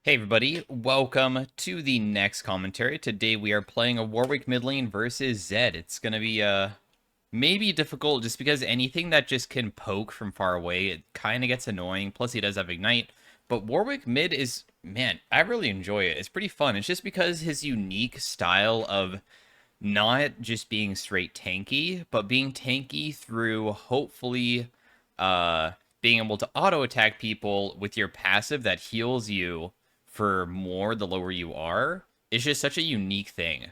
Hey everybody, welcome to the next commentary. Today we are playing a Warwick mid lane versus Zed. It's going to be maybe difficult just because anything that just can poke from far away, it kind of gets annoying. Plus he does have Ignite. But Warwick mid is, man, I really enjoy it. It's pretty fun. It's just because his unique style of not just being straight tanky, but being tanky through hopefully being able to auto attack people with your passive that heals you for more the lower you are. It's just such a unique thing.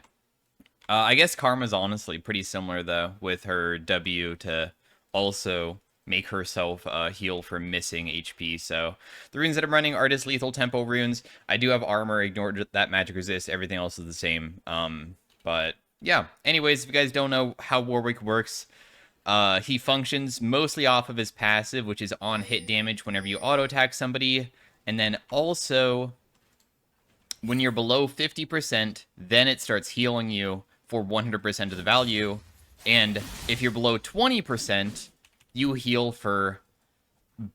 I guess Karma's honestly pretty similar though, with her W to also make herself heal for missing HP. So the runes that I'm running are just lethal tempo runes. I do have armor, ignore that magic resist. Everything else is the same. But yeah. Anyways, if you guys don't know how Warwick works, he functions mostly off of his passive, which is on hit damage whenever you auto attack somebody, and then also when you're below 50%, then it starts healing you for 100% of the value. And if you're below 20%, you heal for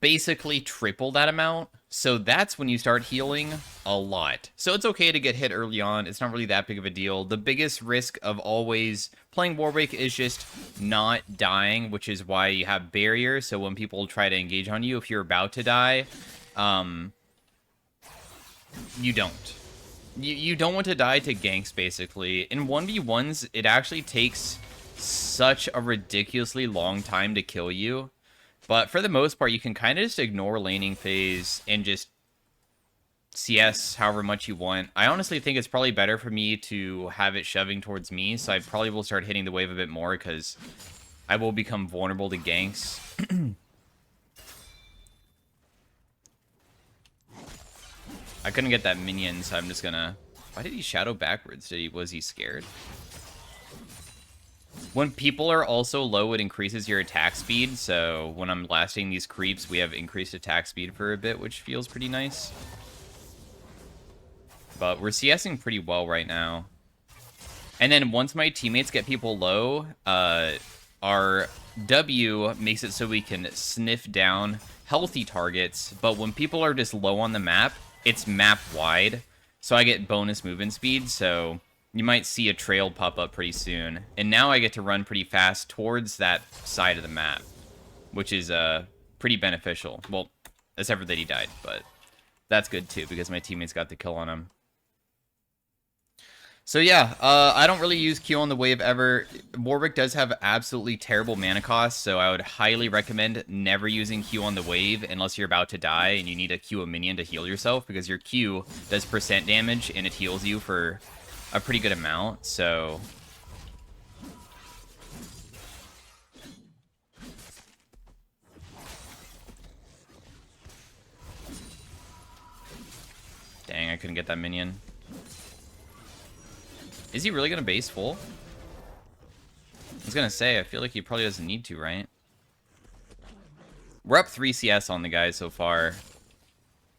basically triple that amount. So that's when you start healing a lot. So it's okay to get hit early on. It's not really that big of a deal. The biggest risk of always playing Warwick is just not dying, which is why you have barriers. So when people try to engage on you, if you're about to die, you don't. You don't want to die to ganks, basically. In 1v1s, it actually takes such a ridiculously long time to kill you. But for the most part, you can kind of just ignore laning phase and just CS however much you want. I honestly think it's probably better for me to have it shoving towards me, so I probably will start hitting the wave a bit more, because I will become vulnerable to ganks. I couldn't get that minion, so I'm just gonna... Why did he shadow backwards? Was he scared? When people are also low, it increases your attack speed, so when I'm lasting these creeps, we have increased attack speed for a bit, which feels pretty nice. But we're CSing pretty well right now. And then once my teammates get people low, our W makes it so we can sniff down healthy targets, but when people are just low on the map, it's map wide, so I get bonus movement speed, so you might see a trail pop up pretty soon. And now I get to run pretty fast towards that side of the map, which is pretty beneficial. Well, except for that he died, but that's good too, because my teammates got the kill on him. So yeah, I don't really use Q on the wave ever. Warwick does have absolutely terrible mana cost, so I would highly recommend never using Q on the wave unless you're about to die and you need to Q a minion to heal yourself, because your Q does percent damage and it heals you for a pretty good amount, so... Dang, I couldn't get that minion. Is he really going to base full? I was going to say, I feel like he probably doesn't need to, right? We're up 3 CS on the guys so far.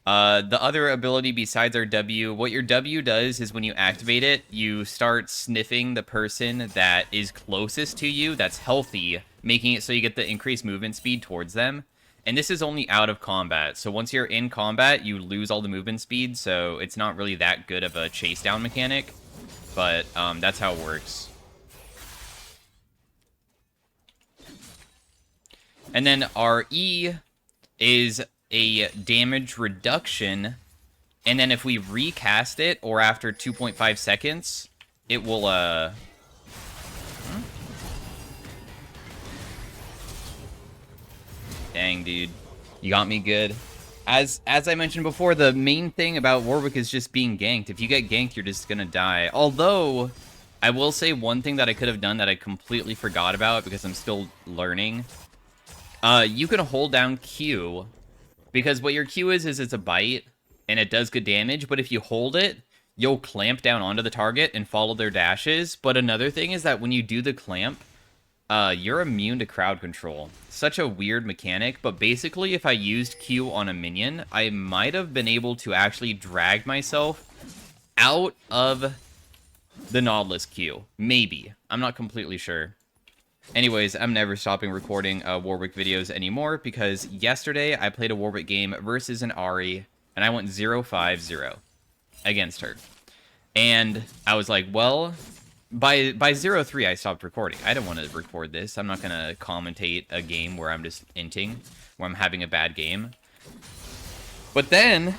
The other ability besides our W, what your W does is when you activate it, you start sniffing the person that is closest to you, that's healthy, making it so you get the increased movement speed towards them. And this is only out of combat, so once you're in combat, you lose all the movement speed, so it's not really that good of a chase down mechanic. But that's how it works. And then our E is a damage reduction. And then if we recast it, or after 2.5 seconds, it will, Dang, dude. You got me good. As I mentioned before, the main thing about Warwick is just being ganked. If you get ganked, you're just gonna die. Although, I will say one thing that I could have done that I completely forgot about because I'm still learning. You can hold down Q, because what your Q is it's a bite, and it does good damage, but if you hold it, you'll clamp down onto the target and follow their dashes. But another thing is that when you do the clamp, you're immune to crowd control. Such a weird mechanic, but basically if I used Q on a minion, I might have been able to actually drag myself out of the Nautilus Q. Maybe. I'm not completely sure. Anyways, I'm never stopping recording Warwick videos anymore, because yesterday I played a Warwick game versus an Ahri, and I went 0-5-0. against her. And I was like, well, by 0-3, I stopped recording. I don't want to record this. I'm not going to commentate a game where I'm just inting, where I'm having a bad game. But then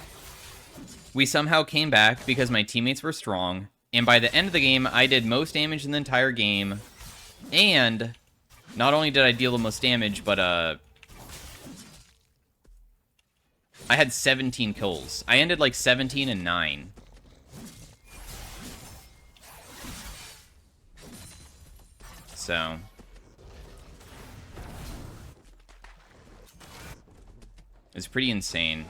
we somehow came back because my teammates were strong. And by the end of the game, I did most damage in the entire game. And not only did I deal the most damage, but I had 17 kills. I ended like 17-9. So it's pretty insane.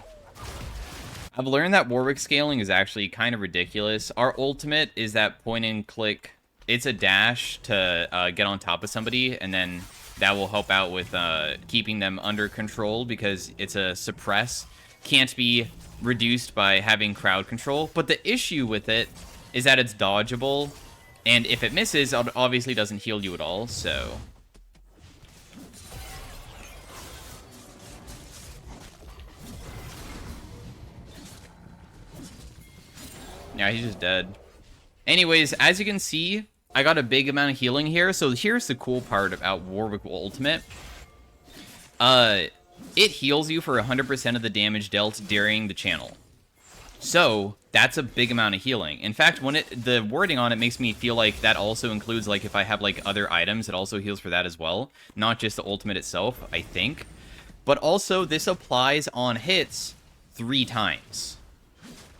I've learned that Warwick scaling is actually kind of ridiculous. Our ultimate is that point and click. It's a dash to get on top of somebody, and then that will help out with keeping them under control because it's a suppress. Can't be reduced by having crowd control. But the issue with it is that it's dodgeable. And if it misses, it obviously doesn't heal you at all, so... Yeah, he's just dead. Anyways, as you can see, I got a big amount of healing here. So here's the cool part about Warwick Ultimate. It heals you for 100% of the damage dealt during the channel. So that's a big amount of healing. In fact, when the wording on it makes me feel like that also includes, like, if I have, like, other items, it also heals for that as well. Not just the ultimate itself, I think. But also, this applies on hits 3 times.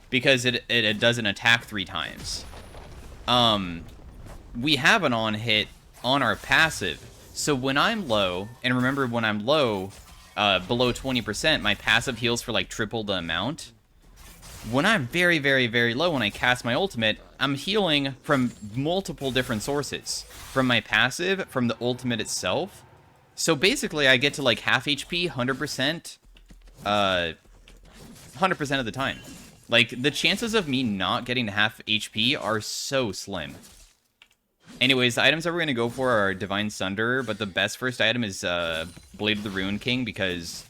Because it does an attack 3 times. We have an on hit on our passive. So when I'm low, and remember when I'm low, below 20%, my passive heals for, like, triple the amount. When I'm very, very, very low when I cast my ultimate, I'm healing from multiple different sources. From my passive, from the ultimate itself. So basically, I get to like half HP, 100%, 100% of the time. Like, the chances of me not getting to half HP are so slim. Anyways, the items that we're going to go for are Divine Sunder, but the best first item is Blade of the Ruined King, because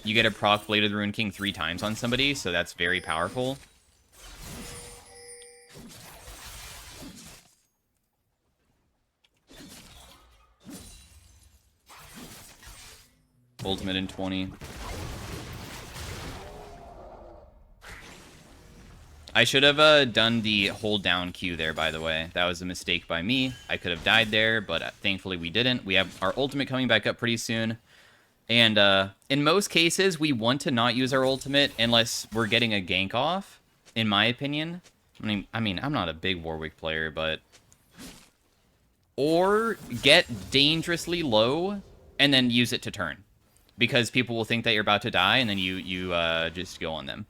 you get a proc Blade of the Ruined King 3 times on somebody, so that's very powerful. Ultimate in 20. I should have done the hold down Q there, by the way. That was a mistake by me. I could have died there, but thankfully we didn't. We have our ultimate coming back up pretty soon. And in most cases, we want to not use our ultimate unless we're getting a gank off, in my opinion. I mean, I'm not a big Warwick player, but... Or get dangerously low and then use it to turn. Because people will think that you're about to die, and then you just go on them.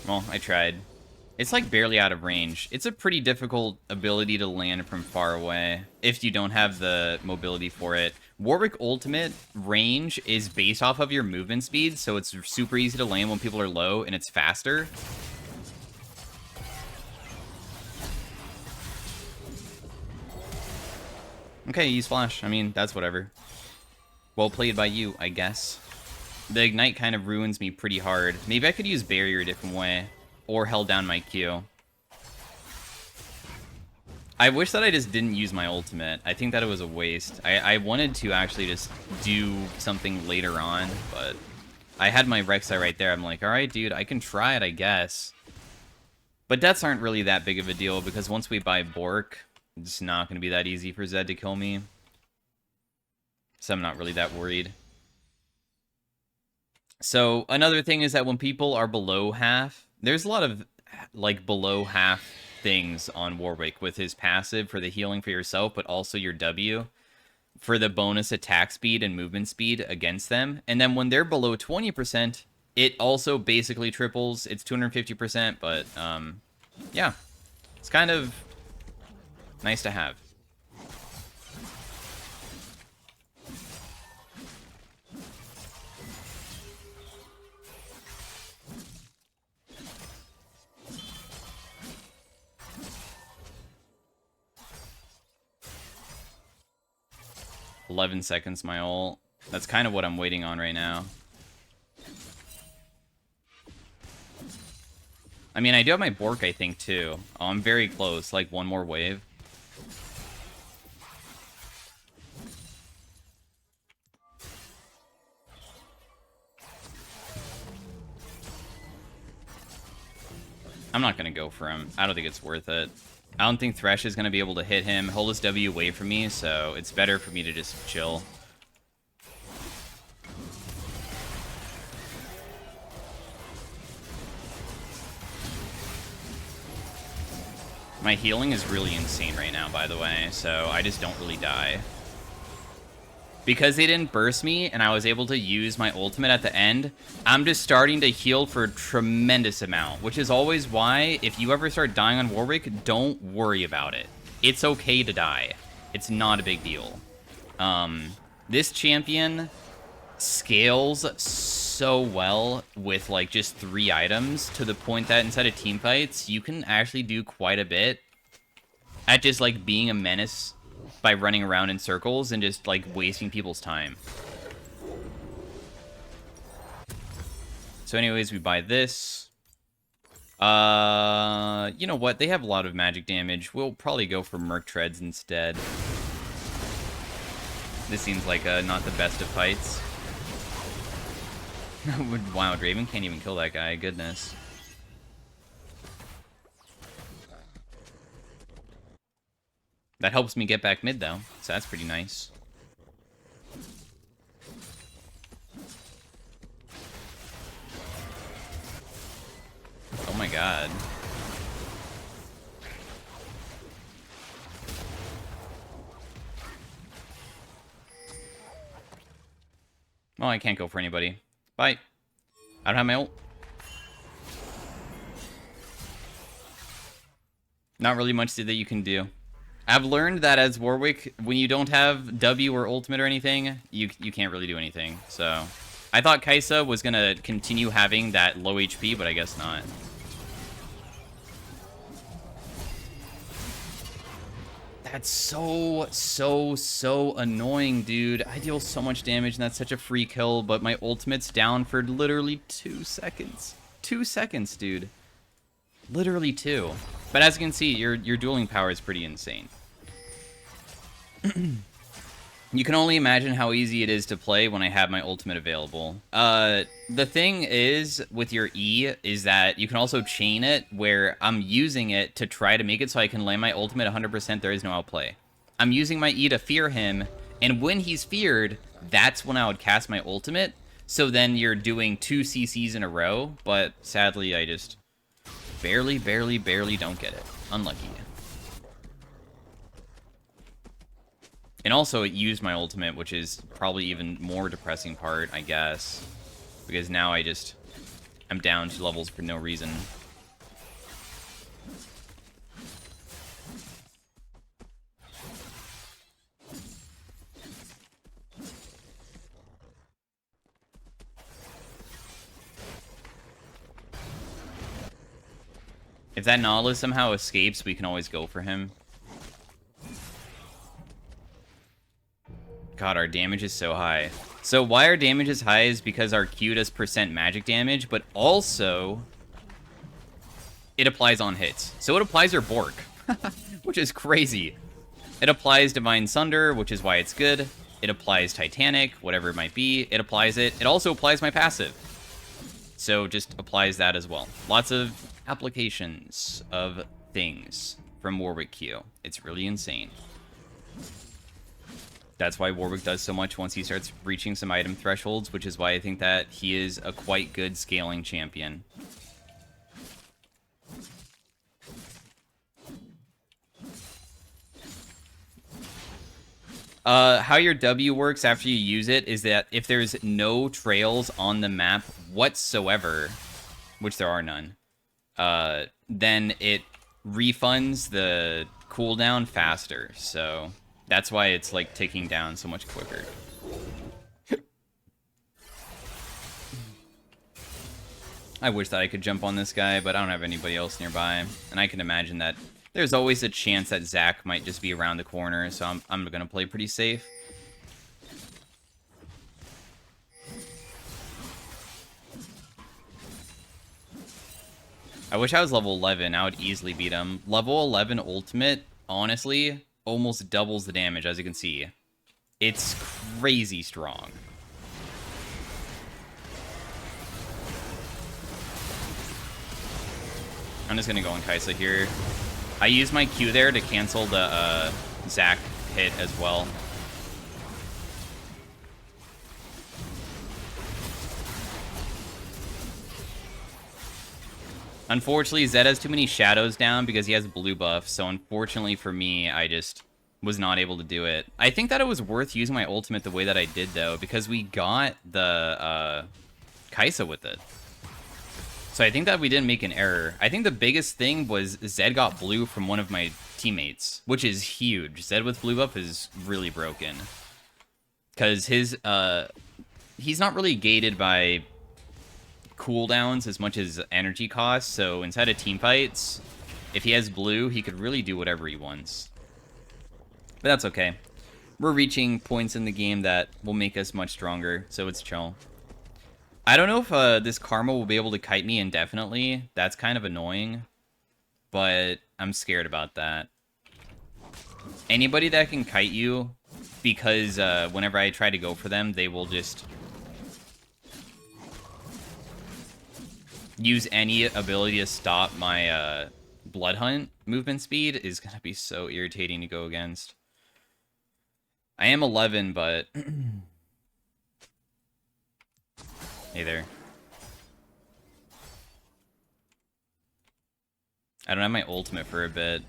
Well, I tried. It's like barely out of range. It's a pretty difficult ability to land from far away if you don't have the mobility for it. Warwick Ultimate range is based off of your movement speed, so it's super easy to land when people are low, and it's faster. Okay, use flash. I mean, that's whatever. Well played by you, I guess. The ignite kind of ruins me pretty hard. Maybe I could use barrier a different way. Or held down my Q. I wish that I just didn't use my ultimate. I think that it was a waste. I wanted to actually just do something later on, but I had my Rek'Sai right there. I'm like, alright, dude, I can try it, I guess. But deaths aren't really that big of a deal, because once we buy Bork, it's not going to be that easy for Zed to kill me. So I'm not really that worried. So another thing is that when people are below half, there's a lot of, like, below half things on Warwick with his passive for the healing for yourself, but also your W for the bonus attack speed and movement speed against them. And then when they're below 20%, it also basically triples. It's 250%, but, yeah. It's kind of nice to have. 11 seconds my ult. That's kind of what I'm waiting on right now. I mean, I do have my Bork, I think, too. Oh, I'm very close. Like, one more wave. I'm not going to go for him. I don't think it's worth it. I don't think Thresh is going to be able to hit him. He'll just W away from me, so it's better for me to just chill. My healing is really insane right now, by the way, so I just don't really die. Because they didn't burst me, and I was able to use my ultimate at the end, I'm just starting to heal for a tremendous amount, which is always why, if you ever start dying on Warwick, don't worry about it. It's okay to die. It's not a big deal. This champion scales so well with, like, just 3 items, to the point that inside of teamfights, you can actually do quite a bit at just, like, being a menace by running around in circles and just, like, wasting people's time. So anyways, we buy this. You know what? They have a lot of magic damage. We'll probably go for Merc Treads instead. This seems like not the best of fights. Wow, Draven can't even kill that guy. Goodness. That helps me get back mid, though, so that's pretty nice. Oh my god. Well, I can't go for anybody. Bye. I don't have my ult. Not really much that you can do. I've learned that as Warwick, when you don't have W or ultimate or anything, you can't really do anything. So, I thought Kai'Sa was gonna continue having that low HP, but I guess not. That's so annoying, dude. I deal so much damage, and that's such a free kill, but my ultimate's down for literally 2 seconds. 2 seconds, dude. Literally 2. But as you can see, your dueling power is pretty insane. You can only imagine how easy it is to play when I have my ultimate available. The thing is, with your E, is that you can also chain it, where I'm using it to try to make it so I can land my ultimate 100%, there is no outplay. I'm using my E to fear him, and when he's feared, that's when I would cast my ultimate, so then you're doing 2 CCs in a row, but sadly I just barely don't get it. Unlucky. And also, it used my ultimate, which is probably even more depressing part, I guess. Because now I'm down 2 levels for no reason. If that Nautilus somehow escapes, we can always go for him. God, our damage is so high. So why our damage is high is because our Q does % magic damage, but also it applies on hits. So it applies our Bork, which is crazy. It applies Divine Sunder, which is why it's good. It applies Titanic, whatever it might be. It applies it. It also applies my passive. So just applies that as well. Lots of applications of things from Warwick Q. It's really insane. That's why Warwick does so much once he starts reaching some item thresholds, which is why I think that he is a quite good scaling champion. How your W works after you use it is that if there's no trails on the map whatsoever, which there are none, then it refunds the cooldown faster, so that's why it's, like, ticking down so much quicker. I wish that I could jump on this guy, but I don't have anybody else nearby. And I can imagine that there's always a chance that Zac might just be around the corner, so I'm gonna play pretty safe. I wish I was level 11. I would easily beat him. Level 11 ultimate, honestly, almost doubles the damage, as you can see. It's crazy strong. I'm just going to go on Kaisa here. I used my Q there to cancel the Zac hit as well. Unfortunately, Zed has too many shadows down because he has blue buff, so unfortunately for me, I just was not able to do it. I think that it was worth using my ultimate the way that I did, though, because we got the Kaisa with it. So I think that we didn't make an error. I think the biggest thing was Zed got blue from one of my teammates, which is huge. Zed with blue buff is really broken. Because his, he's not really gated by cooldowns as much as energy costs, so inside of team fights, if he has blue, he could really do whatever he wants. But that's okay. We're reaching points in the game that will make us much stronger, so it's chill. I don't know if this Karma will be able to kite me indefinitely. That's kind of annoying, but I'm scared about that. Anybody that can kite you, because whenever I try to go for them, they will just use any ability to stop my Blood Hunt movement speed is going to be so irritating to go against. I am 11, but... Hey there. I don't have my ultimate for a bit.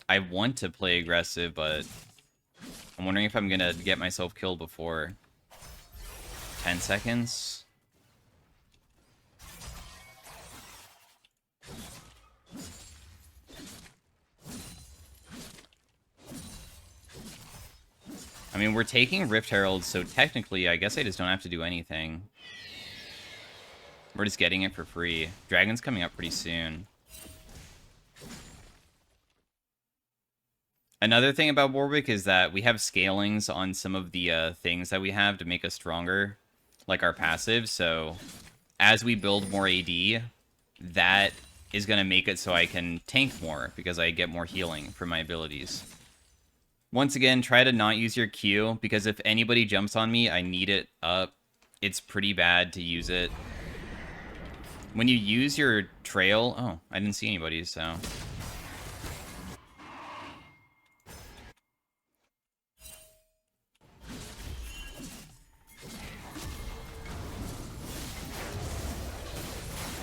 I want to play aggressive, but I'm wondering if I'm going to get myself killed before 10 seconds. I mean, we're taking Rift Herald, so technically, I guess I just don't have to do anything. We're just getting it for free. Dragon's coming up pretty soon. Another thing about Warwick is that we have scalings on some of the things that we have to make us stronger, like our passive, so as we build more AD, that is going to make it so I can tank more, because I get more healing from my abilities. Once again, try to not use your Q, because if anybody jumps on me, I need it up. It's pretty bad to use it. When you use your trail... Oh, I didn't see anybody, so... I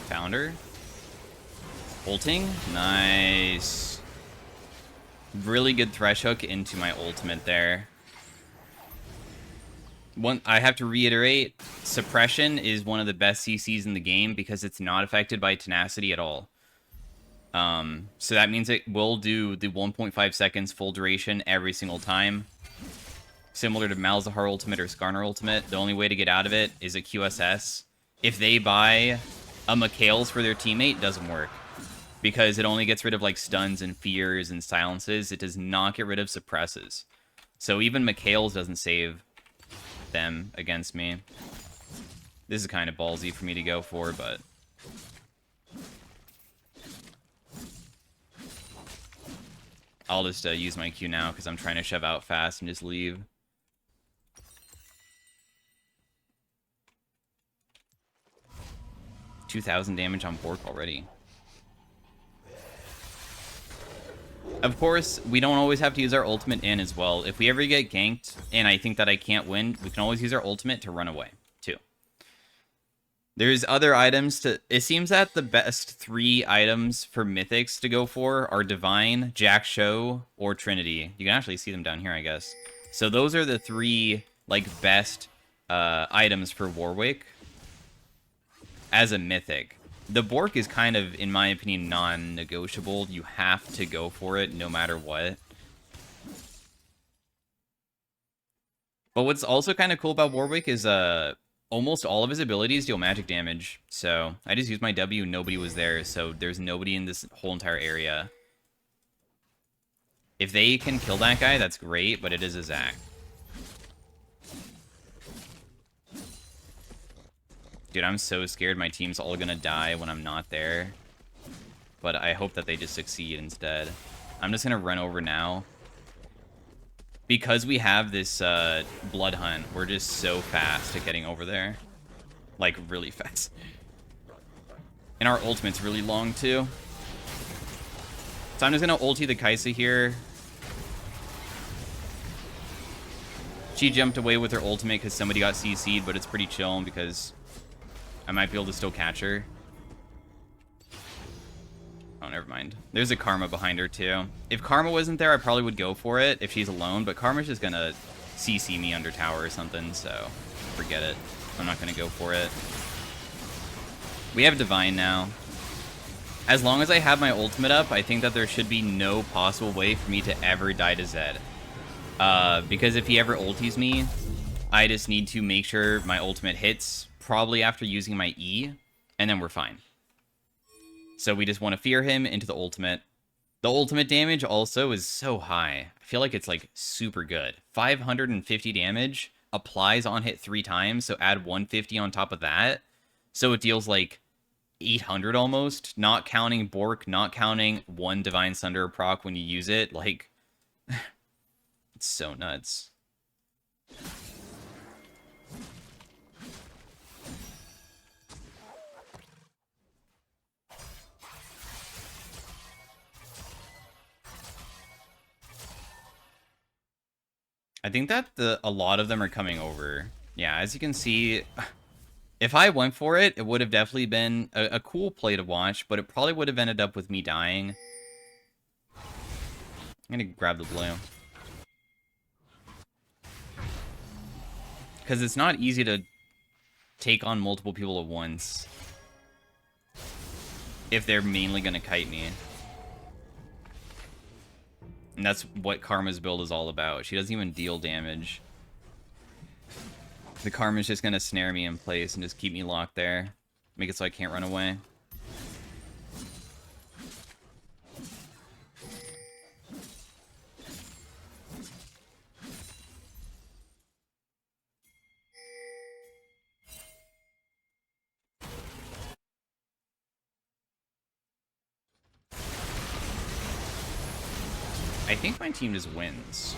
found her. Ulting? Nice. Really good Thresh Hook into my ultimate there. I have to reiterate, Suppression is one of the best CCs in the game because it's not affected by Tenacity at all. So that means it will do the 1.5 seconds full duration every single time. Similar to Malzahar Ultimate or Skarner Ultimate, the only way to get out of it is a QSS. If they buy a Mikhail's for their teammate, it doesn't work. Because it only gets rid of like stuns and fears and silences. It does not get rid of suppresses. So even Mikhail's doesn't save them against me. This is kind of ballsy for me to go for, but... I'll just use my Q now because I'm trying to shove out fast and just leave. $2,000 damage on Bork already. Of course, we don't always have to use our ultimate in as well. If we ever get ganked, and I think that I can't win, we can always use our ultimate to run away, too. There's other items to... It seems that the best 3 items for Mythics to go for are Divine, Jack Show, or Trinity. You can actually see them down here, I guess. So those are the 3, like, best items for Warwick as a Mythic. The Bork is kind of, in my opinion, non-negotiable. You have to go for it no matter what. But what's also kind of cool about Warwick is almost all of his abilities deal magic damage. So I just used my W, nobody was there, so there's nobody in this whole entire area. If they can kill that guy, that's great, but it is a Zac. Dude, I'm so scared my team's all gonna die when I'm not there. but I hope that they just succeed instead. I'm just going to run over now. Because we have this blood hunt, we're just so fast at getting over there. Like, really fast. And our ultimate's really long, too. So I'm just going to ulti the Kai'Sa here. She jumped away with her ultimate because somebody got CC'd, but it's pretty chill because I might be able to still catch her. Oh, never mind. There's a Karma behind her, too. If Karma wasn't there, I probably would go for it if she's alone, but Karma's just going to CC me under tower or something, so forget it. I'm not going to go for it. We have Divine now. As long as I have my ultimate up, I think that there should be no possible way for me to ever die to Zed. Because if he ever ulties me, I just need to make sure my ultimate hits, probably after using my E, and then we're fine. So we just want to fear him into the ultimate. The ultimate damage also is so high. I feel like it's like super good. 550 damage, applies on hit 3 times, so add 150 on top of that. So it deals like 800 almost, not counting Bork, not counting 1 Divine Sunder proc when you use it. Like, it's so nuts. I think that a lot of them are coming over. Yeah, as you can see, if I went for it, it would have definitely been a cool play to watch, but it probably would have ended up with me dying. I'm gonna grab the blue. Because it's not easy to take on multiple people at once if they're mainly gonna kite me. And that's what Karma's build is all about. She doesn't even deal damage. The Karma's just going to snare me in place and just keep me locked there. Make it so I can't run away. I think my team just wins.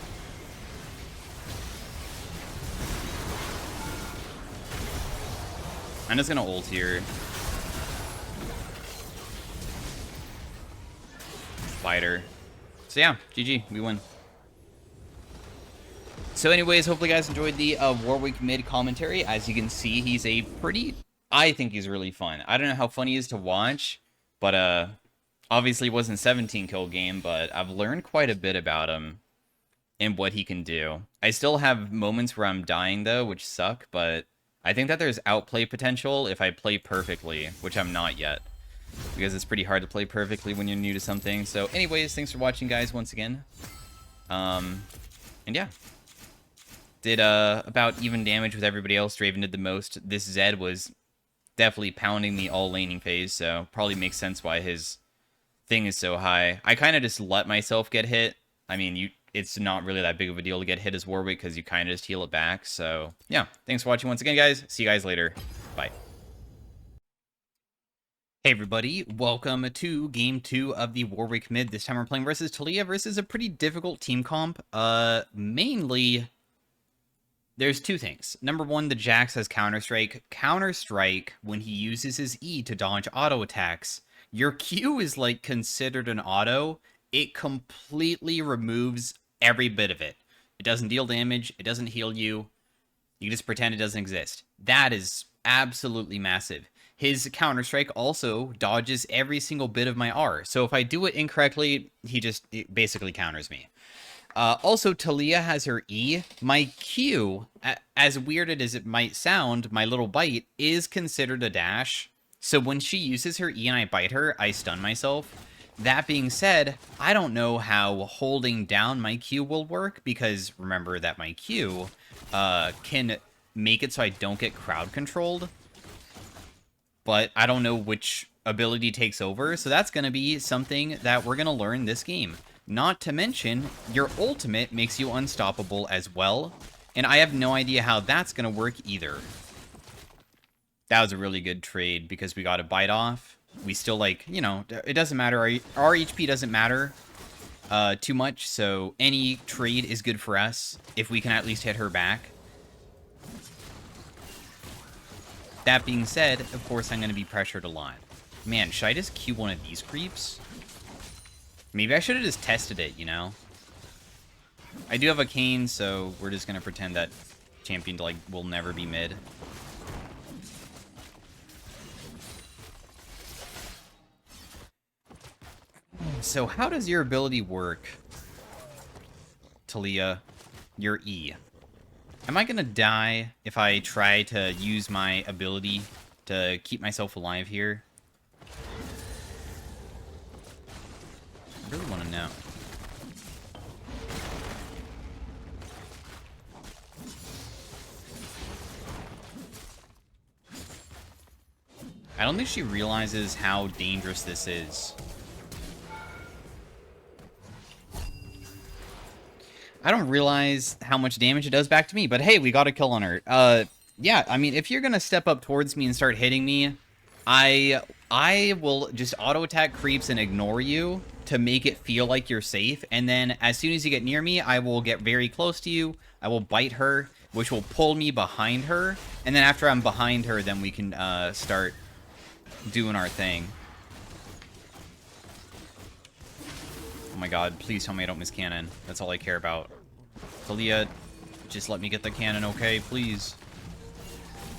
I'm just gonna ult here. Fighter. So yeah, GG, we win. So anyways, hopefully you guys enjoyed the Warwick Mid commentary. As you can see, he's a pretty... I think he's really fun. I don't know how fun he is to watch, but obviously it wasn't a 17 kill game, but I've learned quite a bit about him and what he can do. I still have moments where I'm dying though, which suck, but I think that there's outplay potential if I play perfectly, which I'm not yet, because it's pretty hard to play perfectly when you're new to something. So anyways, thanks for watching, guys, once again. And yeah. Did about even damage with everybody else. Draven did the most. This Zed was definitely pounding the all laning phase, so probably makes sense why his thing is so high. I kind of just let myself get hit. I mean, it's not really that big of a deal to get hit as Warwick because you kind of just heal it back. So yeah, thanks for watching once again, guys. See you guys later. Bye. Hey everybody, welcome to Game 2 of the Warwick Mid. This time we're playing versus Taliyah versus a pretty difficult team comp. Mainly, there's two things. Number one, the Jax has Counter-Strike. Counter-Strike, when he uses his E to dodge auto attacks, your Q is like considered an auto. It completely removes every bit of it. It doesn't deal damage, it doesn't heal you. You just pretend it doesn't exist. That is absolutely massive. His Counter-Strike also dodges every single bit of my R. So if I do it incorrectly, it basically counters me. Also, Taliyah has her E. My Q, as weird as it might sound, my little bite, is considered a dash. So when she uses her E and I bite her, I stun myself. That being said, I don't know how holding down my Q will work, because remember that my Q can make it so I don't get crowd controlled. But I don't know which ability takes over, so that's going to be something that we're going to learn this game. Not to mention, your ultimate makes you unstoppable as well, and I have no idea how that's going to work either. That was a really good trade, because we got a bite off, we still, like, you know, it doesn't matter. Our HP doesn't matter too much, so any trade is good for us if we can at least hit her back. That being said, of course, I'm going to be pressured a lot. Man, should I just Q one of these creeps? Maybe I should have just tested it, you know? I do have a cane, so we're just going to pretend that champion, like, will never be mid. So how does your ability work, Talia? Your E. Am I going to die if I try to use my ability to keep myself alive here? I really want to know. I don't think she realizes how dangerous this is. I don't realize how much damage it does back to me, but hey, we got a kill on her. Yeah, I mean, if you're gonna step up towards me and start hitting me, I will just auto-attack creeps and ignore you to make it feel like you're safe, and then as soon as you get near me, I will get very close to you, I will bite her, which will pull me behind her, and then after I'm behind her, then we can start doing our thing. Oh my god, please tell me I don't miss cannon. That's all I care about. Talia, just let me get the cannon, okay? Please.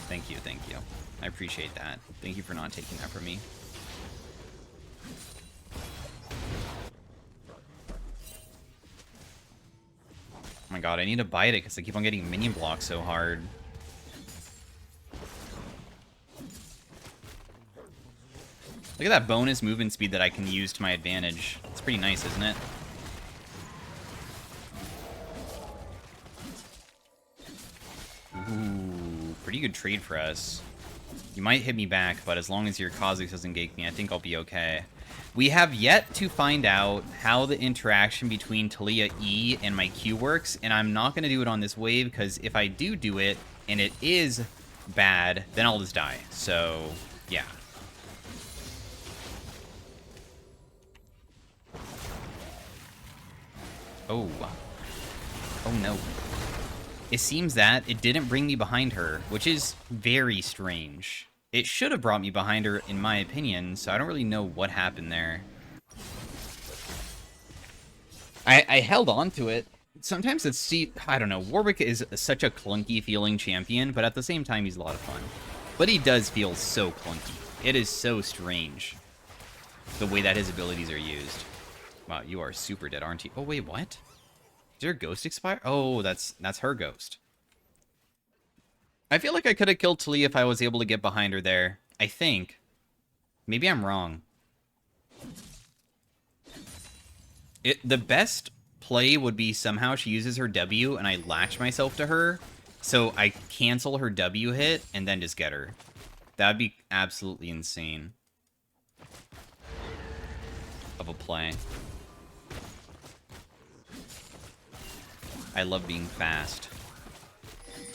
Thank you, thank you. I appreciate that. Thank you for not taking that from me. Oh my god, I need to bite it because I keep on getting minion blocked so hard. Look at that bonus movement speed that I can use to my advantage. It's pretty nice, isn't it? Ooh, pretty good trade for us. You might hit me back, but as long as your Kha'Zix doesn't gank me, I think I'll be okay. We have yet to find out how the interaction between Talia E and my Q works, and I'm not going to do it on this wave, because if I do it, and it is bad, then I'll just die. So, yeah. Oh. Oh no. It seems that it didn't bring me behind her, which is very strange. It should have brought me behind her, in my opinion, so I don't really know what happened there. I held on to it. Sometimes it's, I don't know, Warwick is such a clunky feeling champion, but at the same time, he's a lot of fun. But he does feel so clunky. It is so strange, the way that his abilities are used. Wow, you are super dead, aren't you? Oh, wait, what? Did your ghost expire? Oh, that's her ghost. I feel like I could have killed Talia if I was able to get behind her there. I think. Maybe I'm wrong. The best play would be somehow she uses her W and I latch myself to her, so I cancel her W hit and then just get her. That'd be absolutely insane of a play. I love being fast.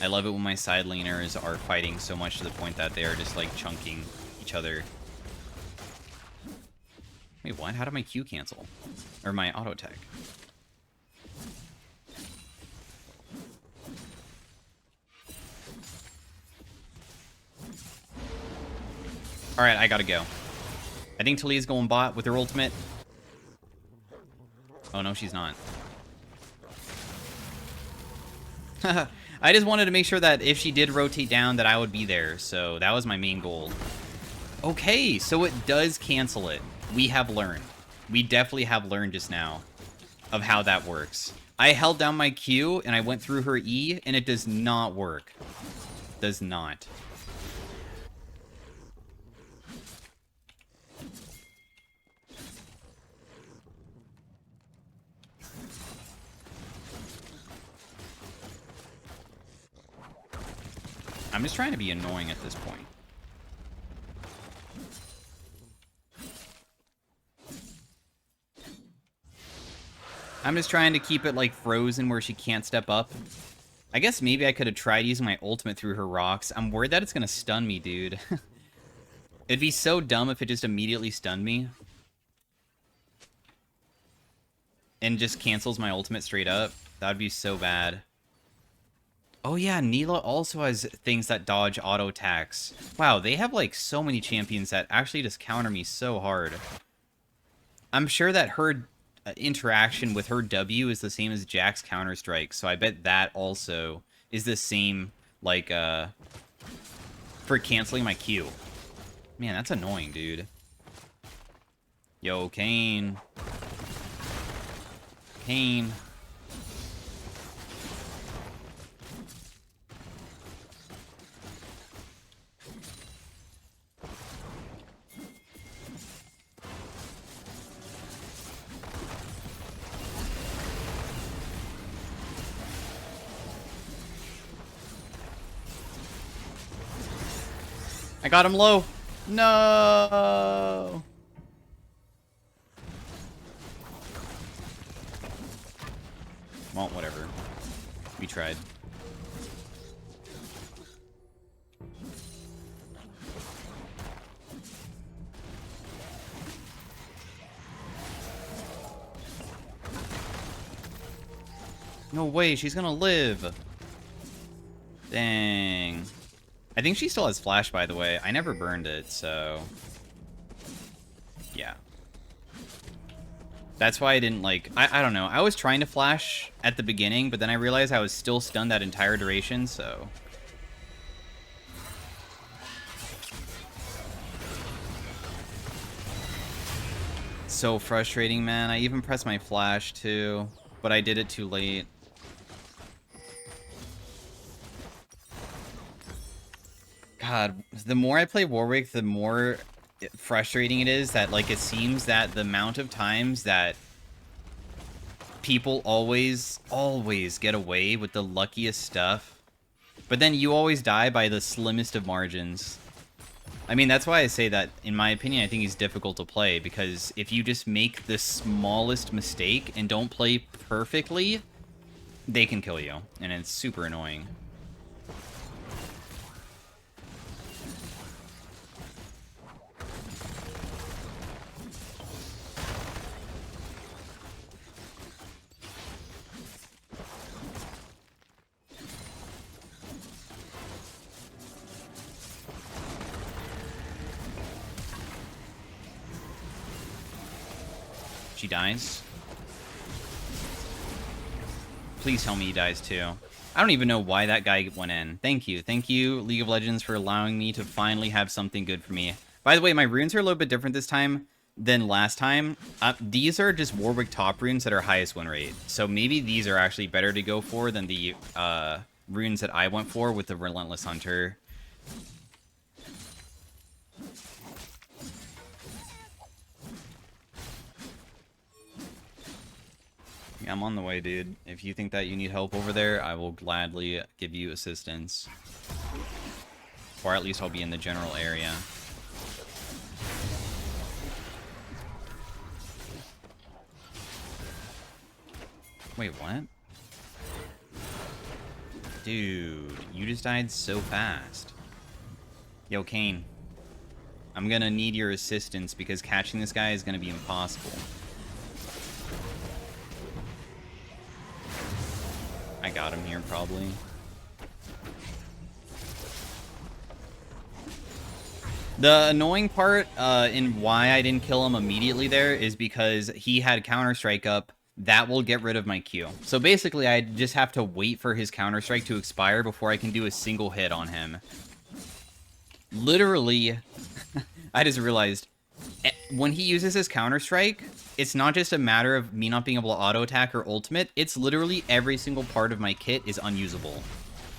I love it when my side laners are fighting so much to the point that they are just, like, chunking each other. Wait, what? How did my Q cancel? Or my auto tech? Alright, I gotta go. I think Talia's going bot with her ultimate. Oh, no, she's not. I just wanted to make sure that if she did rotate down that I would be there, so that was my main goal. Okay, so it does cancel it. We have learned. We definitely have learned just now of how that works. I held down my Q and I went through her E and it does not work. Does not. I'm just trying to be annoying at this point. I'm just trying to keep it, like, frozen where she can't step up. I guess maybe I could have tried using my ultimate through her rocks. I'm worried that it's going to stun me, dude. It'd be so dumb if it just immediately stunned me. And just cancels my ultimate straight up. That would be so bad. Oh yeah, Neela also has things that dodge auto attacks. Wow, they have like so many champions that actually just counter me so hard. I'm sure that her interaction with her W is the same as Jack's Counter-Strike, so I bet that also is the same, like, for canceling my Q. Man, that's annoying, dude. Yo, Kane. Kane. I got him low. No. Well, whatever. We tried. No way, she's gonna live. Dang. I think she still has flash, by the way. I never burned it, so... yeah. That's why I didn't, like... I don't know. I was trying to flash at the beginning, but then I realized I was still stunned that entire duration, so... so frustrating, man. I even pressed my flash, too. But I did it too late. God, the more I play Warwick, the more frustrating it is that, like, it seems that the amount of times that people always get away with the luckiest stuff, but then you always die by the slimmest of margins. I mean, that's why I say that, in my opinion, I think he's difficult to play, because if you just make the smallest mistake and don't play perfectly, they can kill you, and it's super annoying. She dies. Please tell me he dies too. I don't even know why that guy went in. Thank you. Thank you, League of Legends, for allowing me to finally have something good for me. By the way, my runes are a little bit different this time than last time. These are just Warwick top runes that are highest win rate. So maybe these are actually better to go for than the runes that I went for with the Relentless Hunter. I'm on the way, dude. If you think that you need help over there, I will gladly give you assistance. Or at least I'll be in the general area. Wait, what? Dude, you just died so fast. Yo, Kane. I'm gonna need your assistance because catching this guy is gonna be impossible. I got him here, probably. The annoying part in why I didn't kill him immediately there is because he had Counter-Strike up. That will get rid of my Q. So basically, I just have to wait for his Counter-Strike to expire before I can do a single hit on him. Literally, I just realized, when he uses his Counter-Strike, it's not just a matter of me not being able to auto-attack or ultimate, it's literally every single part of my kit is unusable.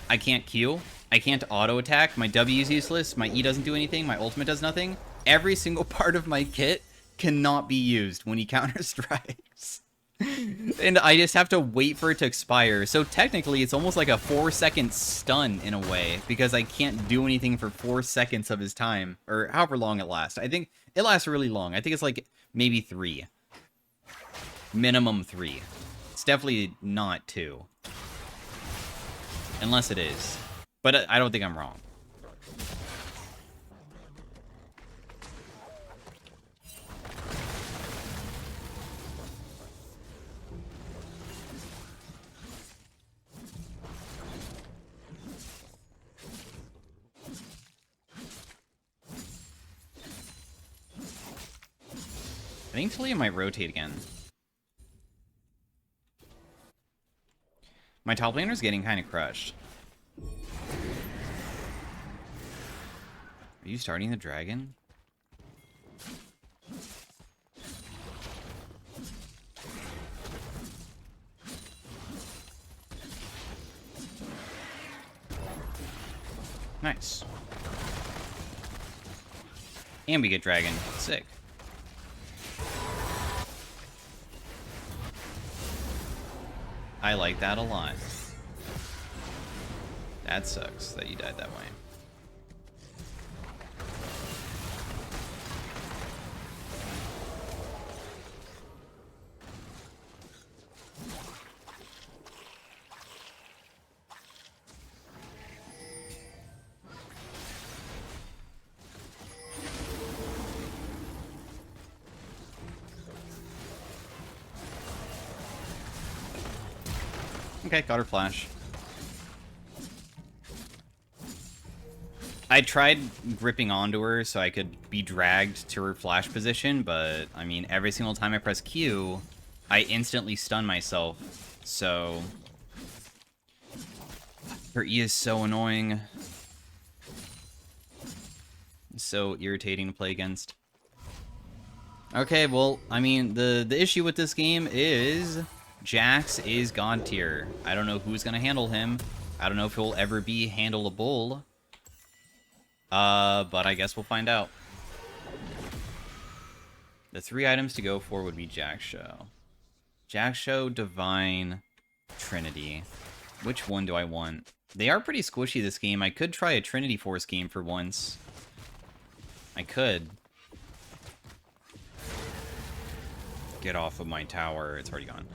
I can't Q, I can't auto-attack, my W is useless, my E doesn't do anything, my ultimate does nothing. Every single part of my kit cannot be used when he counter-strikes. And I just have to wait for it to expire. So technically, it's almost like a 4-second stun in a way, because I can't do anything for 4 seconds of his time, or however long it lasts. I think it lasts really long. I think it's like maybe 3. Minimum 3. It's definitely not 2. Unless it is. But I don't think I'm wrong. I think Talia might rotate again. My top laner's getting kind of crushed. Are you starting the dragon? Nice. And we get dragon. Sick. I like that a lot. That sucks that you died that way. Okay, got her flash. I tried gripping onto her so I could be dragged to her flash position, but, I mean, every single time I press Q, I instantly stun myself, so... Her E is so annoying. So irritating to play against. Okay, well, I mean, the issue with this game is... Jax is God tier. I don't know who's gonna handle him. I don't know if he'll ever be handleable. But I guess we'll find out. The 3 items to go for would be Jax Show. Jax Show, Divine, Trinity. Which one do I want? They are pretty squishy this game. I could try a Trinity Force game for once. I could. Get off of my tower. It's already gone.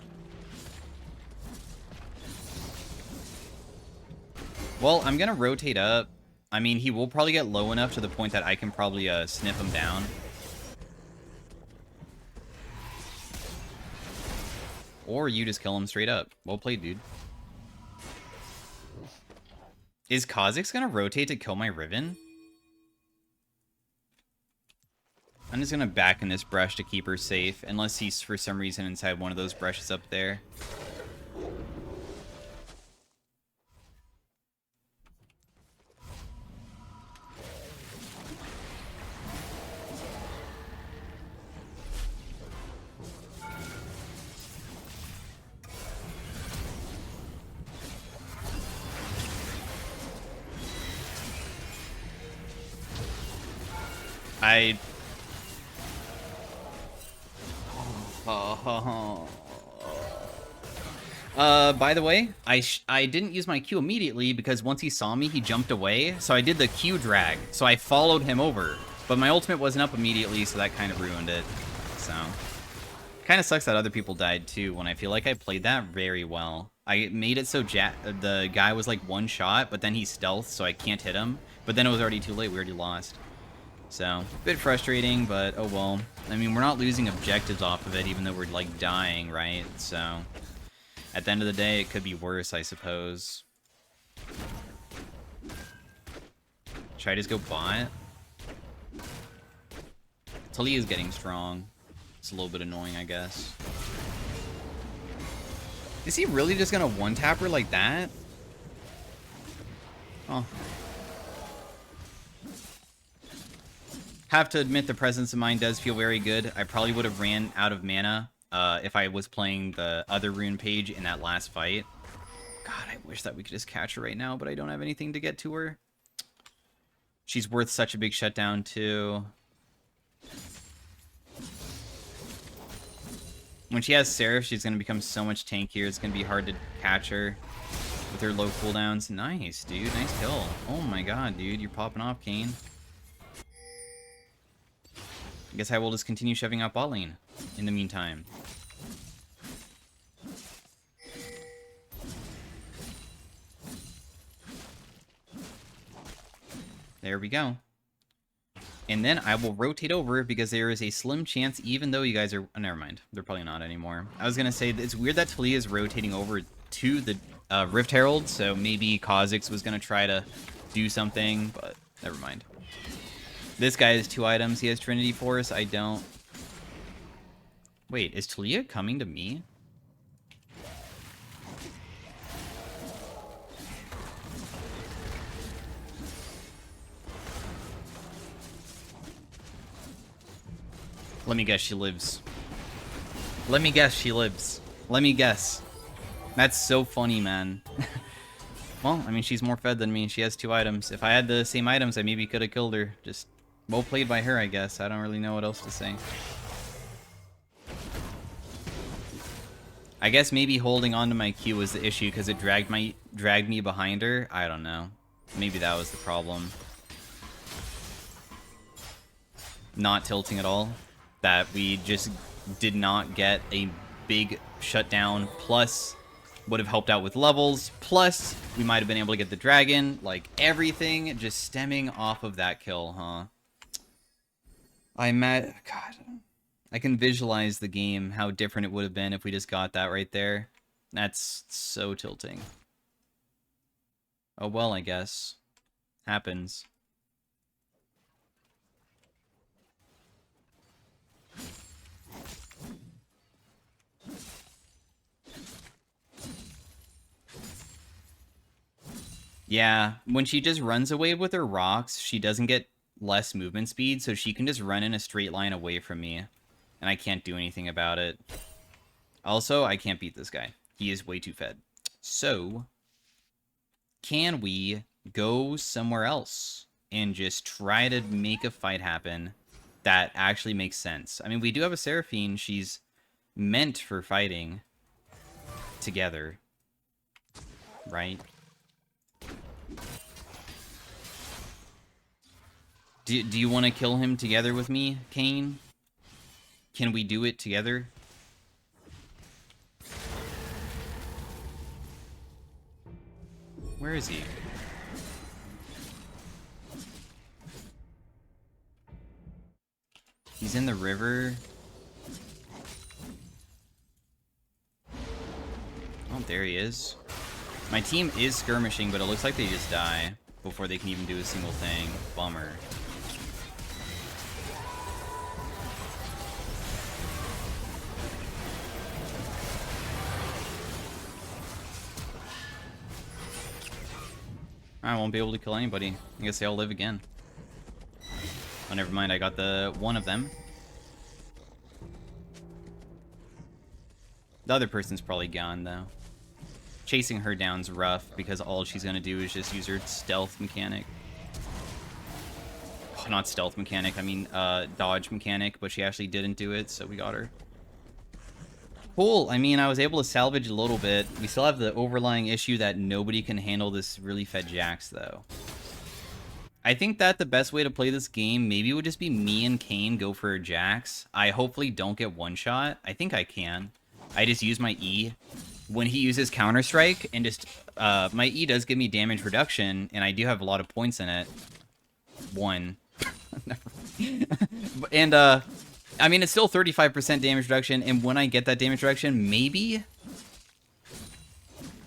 Well, I'm gonna rotate up. I mean, he will probably get low enough to the point that I can probably sniff him down. Or you just kill him straight up. Well played, dude. Is Kha'Zix gonna rotate to kill my Riven? I'm just gonna back in this brush to keep her safe, unless he's for some reason inside one of those brushes up there. By the way, I didn't use my Q immediately because once he saw me, he jumped away. So I did the Q drag. So I followed him over. But my ultimate wasn't up immediately, so that kind of ruined it. So, kind of sucks that other people died too, when I feel like I played that very well. I made it so the guy was like one shot, but then he stealthed, so I can't hit him. But then it was already too late. We already lost. So, a bit frustrating, but oh well. I mean, we're not losing objectives off of it, even though we're, like, dying, right? So, at the end of the day, it could be worse, I suppose. Should I just go bot? Talia's getting strong. It's a little bit annoying, I guess. Is he really just gonna one-tap her like that? Oh. Have to admit, the presence of mind does feel very good. I probably would have ran out of mana if I was playing the other rune page in that last fight. God, I wish that we could just catch her right now, but I don't have anything to get to her. She's worth such a big shutdown, too. When she has Seraph, she's going to become so much tankier. It's going to be hard to catch her with her low cooldowns. Nice, dude. Nice kill. Oh my god, dude. You're popping off, Kane. I guess I will just continue shoving out bot lane in the meantime. There we go. And then I will rotate over because there is a slim chance, even though you guys are... Oh, never mind. They're probably not anymore. I was going to say, it's weird that Talia is rotating over to the Rift Herald, so maybe Kha'Zix was going to try to do something, but never mind. This guy has 2 items. He has Trinity Force. I don't. Wait, is Talia coming to me? Let me guess she lives. Let me guess she lives. Let me guess. That's so funny, man. Well, I mean, she's more fed than me. She has 2 items. If I had the same items, I maybe could have killed her. Just well played by her, I guess. I don't really know what else to say. I guess maybe holding on to my Q was the issue because it dragged me behind her. I don't know. Maybe that was the problem. Not tilting at all. That we just did not get a big shutdown. Plus, would have helped out with levels. Plus, we might have been able to get the dragon. Like, everything just stemming off of that kill, huh? God. I can visualize the game, how different it would have been if we just got that right there. That's so tilting. Oh well, I guess. Happens. Yeah, when she just runs away with her rocks, she doesn't get less movement speed, so she can just run in a straight line away from me. And I can't do anything about it. Also, I can't beat this guy. He is way too fed. So, can we go somewhere else and just try to make a fight happen that actually makes sense? I mean, we do have a Seraphine. She's meant for fighting together, right? Do you want to kill him together with me, Kane? Can we do it together? Where is he? He's in the river. Oh, there he is. My team is skirmishing, but it looks like they just die before they can even do a single thing. Bummer. I won't be able to kill anybody. I guess they all live again. Oh, never mind. I got the one of them. The other person's probably gone, though. Chasing her down's rough, because all she's going to do is just use her stealth mechanic. Oh, not stealth mechanic, I mean dodge mechanic, but she actually didn't do it, so we got her. Cool, I mean, I was able to salvage a little bit. We still have the overlying issue that nobody can handle this really fed Jax, though. I think that the best way to play this game maybe would just be me and Kane go for Jax. I hopefully don't get one-shot. I think I can. I just use my E when he uses Counter-Strike, and just, my E does give me damage reduction, and I do have a lot of points in it. 1. And, I mean, it's still 35% damage reduction, and when I get that damage reduction, maybe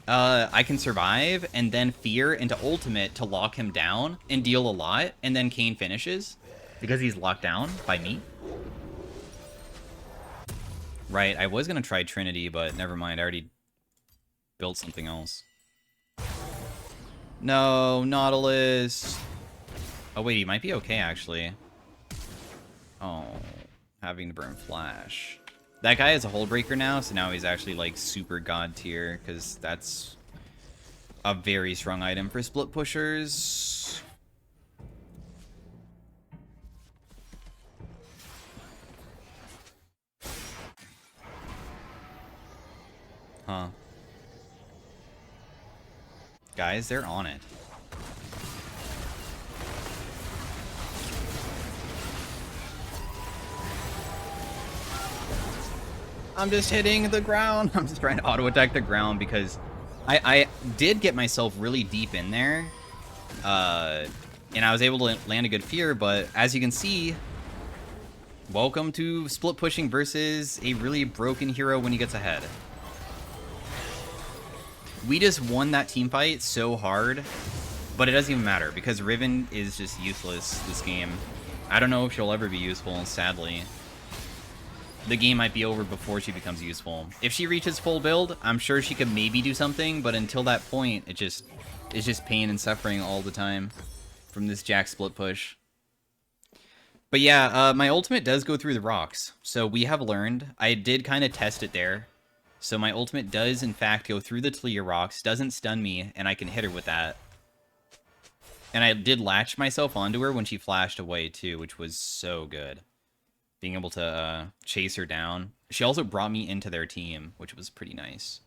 I can survive, and then Fear into Ultimate to lock him down and deal a lot, and then Kane finishes, because he's locked down by me. Right, I was going to try Trinity, but never mind, I already built something else. No, Nautilus. Oh, wait, he might be okay, actually. Oh, having to burn Flash. That guy is a Hold Breaker now, so now he's actually, like, super god tier, because that's a very strong item for split pushers. Huh. Guys, they're on it. I'm just hitting the ground. I'm just trying to auto-attack the ground because I did get myself really deep in there. And I was able to land a good Fear, but as you can see, welcome to split pushing versus a really broken hero when he gets ahead. We just won that team fight so hard, but it doesn't even matter because Riven is just useless this game. I don't know if she'll ever be useful, sadly. the game might be over before she becomes useful. If she reaches full build, I'm sure she could maybe do something, but until that point, it's just pain and suffering all the time from this Jack split push. But yeah, my ultimate does go through the rocks, so we have learned. I did kind of test it there. So my ultimate does, in fact, go through the Talia rocks, doesn't stun me, and I can hit her with that. And I did latch myself onto her when she flashed away, too, which was so good. Being able to chase her down. She also brought me into their team, which was pretty nice.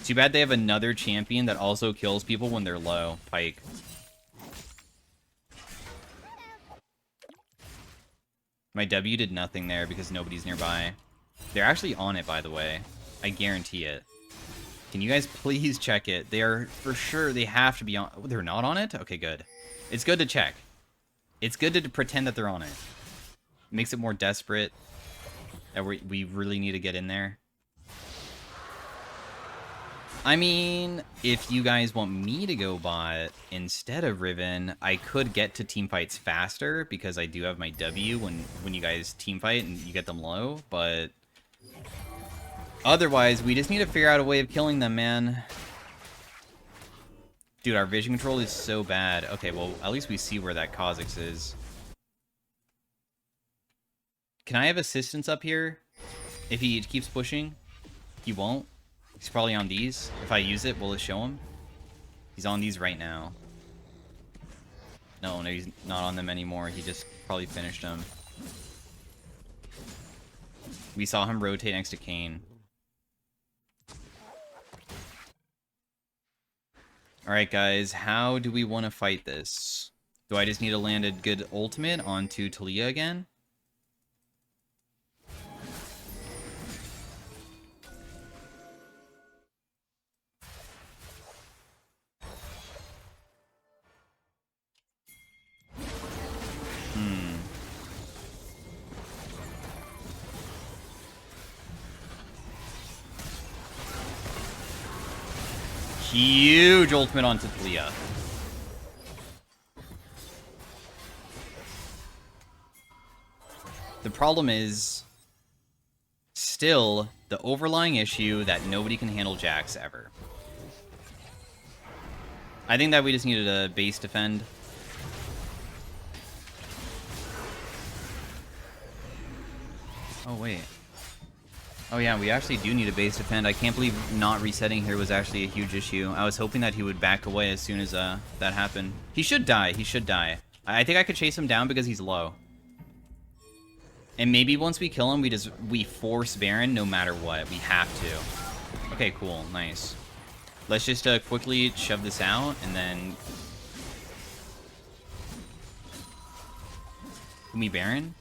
Too bad they have another champion that also kills people when they're low. Pike. My W did nothing there because nobody's nearby. They're actually on it, by the way. I guarantee it. Can you guys please check it? They are, for sure, they have to be on... Oh, they're not on it? Okay, good. It's good to check. It's good to pretend that they're on it. It makes it more desperate that we really need to get in there. I mean, if you guys want me to go bot instead of Riven, I could get to teamfights faster because I do have my W when you guys teamfight and you get them low, but otherwise, we just need to figure out a way of killing them, man. Dude, our vision control is so bad. Okay, well, at least we see where that Kha'Zix is. Can I have assistance up here? If he keeps pushing? He won't. He's probably on these. If I use it, will it show him? He's on these right now. No, he's not on them anymore. He just probably finished them. We saw him rotate next to Kayn. Alright, guys. How do we want to fight this? Do I just need to land a good ultimate onto Talia again? Huge ultimate onto Talia. The problem is still the overlying issue that nobody can handle Jax ever. I think that we just needed a base defend. Oh, wait. Oh yeah, we actually do need a base defend. I can't believe not resetting here was actually a huge issue. I was hoping that he would back away as soon as that happened. He should die. He should die. I think I could chase him down because he's low. And maybe once we kill him, we force Baron no matter what. We have to. Okay, cool. Nice. Let's just quickly shove this out and then... Can we Baron?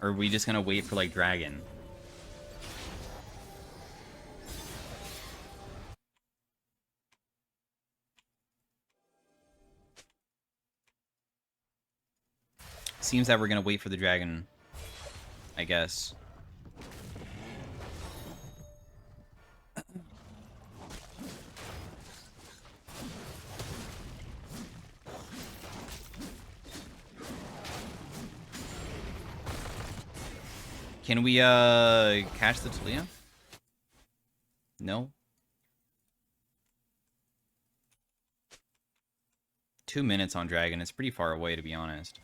Or are we just gonna wait for, like, Dragon? Seems that we're gonna wait for the dragon, I guess. Can we catch the Talia? No. 2 minutes on dragon. It's pretty far away, to be honest.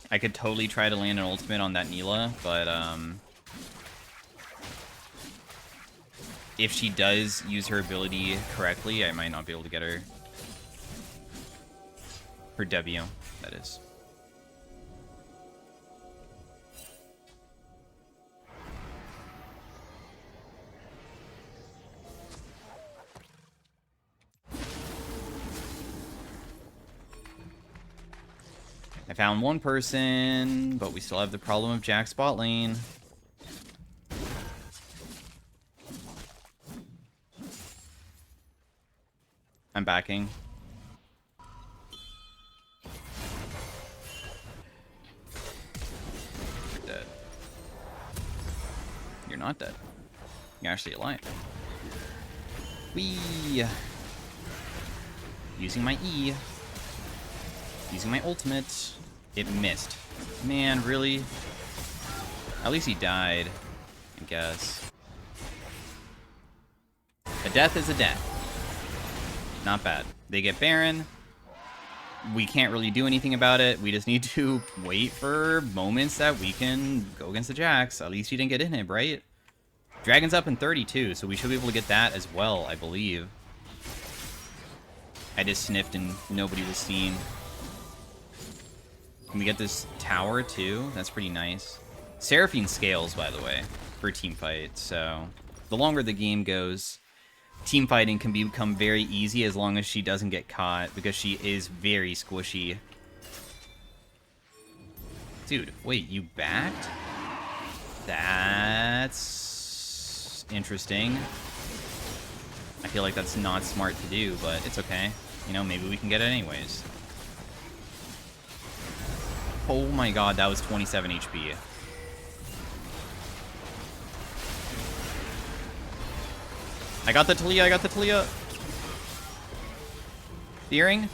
I could totally try to land an ultimate on that Neela, but if she does use her ability correctly, I might not be able to get her. Her W, that is. I found one person, but we still have the problem of Jack's bot lane. I'm backing. not dead. You're actually alive. Whee! Using my E. Using my ultimate. It missed. Man, really? At least he died, I guess. A death is a death. Not bad. They get Baron. We can't really do anything about it. We just need to wait for moments that we can go against the Jax. At least he didn't get in it, right? Dragon's up in 32, so we should be able to get that as well, I believe. I just sniffed and nobody was seen. Can we get this tower too? That's pretty nice. Seraphine scales, by the way, for team fight, so the longer the game goes, team fighting can become very easy as long as she doesn't get caught, because she is very squishy. Dude, wait, you backed? That's interesting. I feel like that's not smart to do, but it's okay. You know, maybe we can get it anyways. Oh my god, that was 27 HP. I got the Talia, I got the Talia. The earring?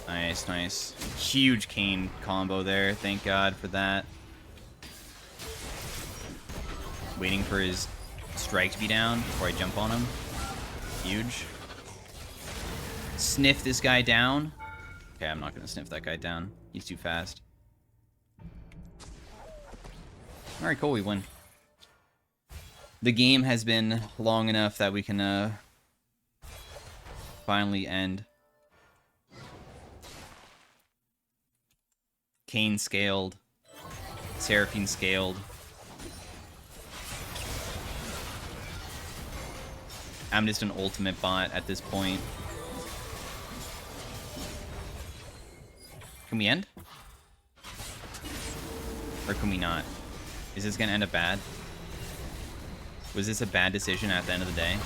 Nice, nice. Huge Kane combo there. Thank God for that. Waiting for his strike to be down before I jump on him. Huge. Sniff this guy down. Okay, I'm not going to sniff that guy down. He's too fast. Alright, cool, we win. The game has been long enough that we can finally end. Kane scaled. Seraphine scaled. I'm just an ultimate bot at this point. Can we end? Or can we not? Is this gonna end up bad? Was this a bad decision at the end of the day?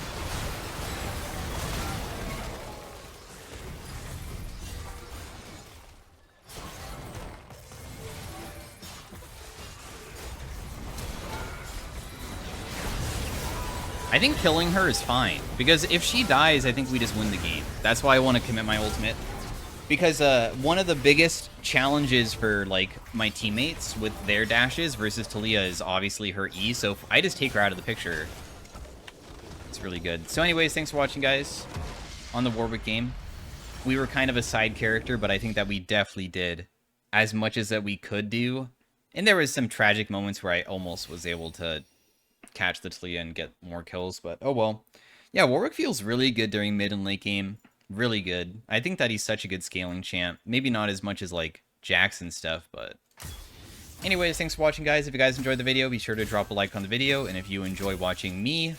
I think killing her is fine, because if she dies, I think we just win the game. That's why I want to commit my ultimate. Because one of the biggest challenges for like my teammates with their dashes versus Talia is obviously her E, so if I just take her out of the picture, it's really good. So anyways, thanks for watching, guys, on the Warwick game. We were kind of a side character, but I think that we definitely did as much as that we could do. And there was some tragic moments where I almost was able to catch the Talia and get more kills, but oh well. Yeah, Warwick feels really good during mid and late game. Really good. I think that he's such a good scaling champ. Maybe not as much as like Jackson stuff, but anyways, thanks for watching, guys. If you guys enjoyed the video, be sure to drop a like on the video, and if you enjoy watching me,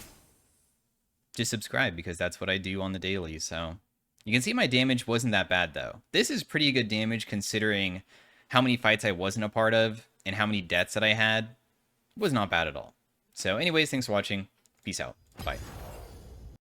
just subscribe, because that's what I do on the daily. So you can see my damage wasn't that bad though. This is pretty good damage considering how many fights I wasn't a part of and how many deaths that I had. It was not bad at all. So anyways, thanks for watching. Peace out. Bye.